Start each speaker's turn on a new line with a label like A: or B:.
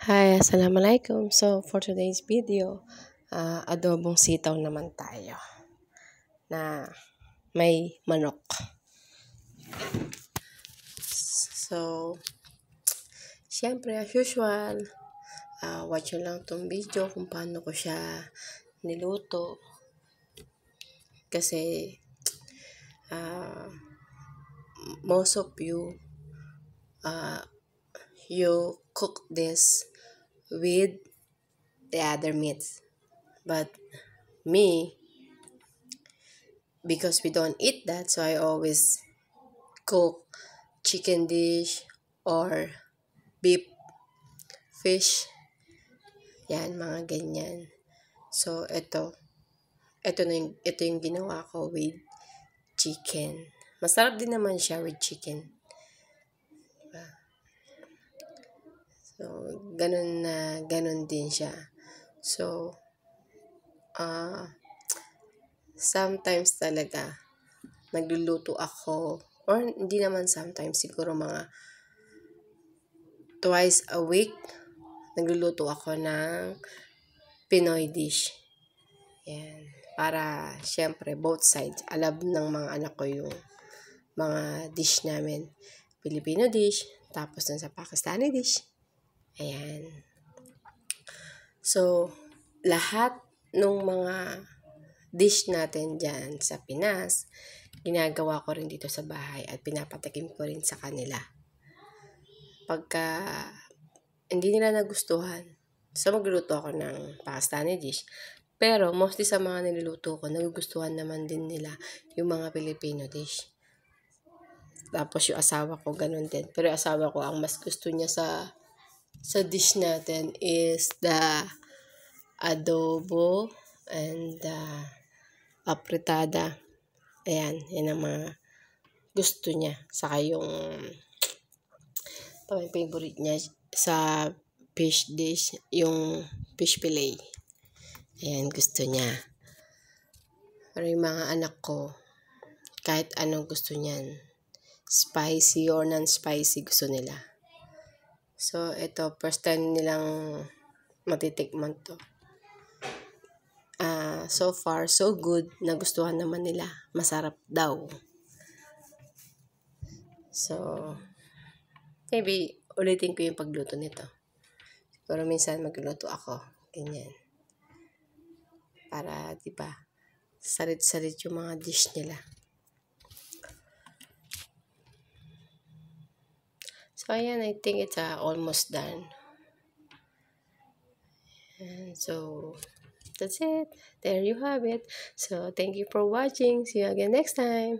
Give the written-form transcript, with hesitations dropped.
A: Hi, assalamualaikum. So, for today's video, adobong sitaw naman tayo na may manok. So, syempre, as usual, watch nyo lang tong video kung paano ko siya niluto. Kasi, most of you, you cook this with the other meats. But me, because we don't eat that, so I always cook chicken dish or beef, fish, yan, mga ganyan. So, ito yung ginawa ko with chicken. Masarap din naman siya with chicken. Diba? So, ganun din siya. So, sometimes talaga, nagluluto ako, or hindi naman sometimes, siguro mga twice a week, nagluluto ako ng Pinoy dish. Yan. Para, syempre, both sides, alam ng mga anak ko yung mga dish namin. Filipino dish, tapos dun sa Pakistani dish. Ayan. So, lahat ng mga dish natin dyan sa Pinas, ginagawa ko rin dito sa bahay at pinapatikim ko rin sa kanila. Pagka hindi nila nagustuhan, so magluluto ako ng Pakistani dish. Pero mostly sa mga niluluto ko, nagugustuhan naman din nila yung mga Filipino dish. Tapos yung asawa ko, ganun din. Pero yung asawa ko, ang mas gusto niya sa dish natin is the adobo and apritada. Ayan, yan ang mga gusto niya. Saka yung favorite niya sa fish dish, yung fish fillet. Ayan, gusto niya. Pero yung mga anak ko, kahit anong gusto niyan, spicy or non-spicy, gusto nila. So, ito, first time nilang matitikman to. So far, so good. Nagustuhan naman nila. Masarap daw. So, maybe ulitin ko yung pagluto nito. Pero minsan magluto ako. Ganyan. Para, diba, salit-salit yung mga dish nila. So, ayan, I think it's almost done. And so, that's it. There you have it. So, thank you for watching. See you again next time.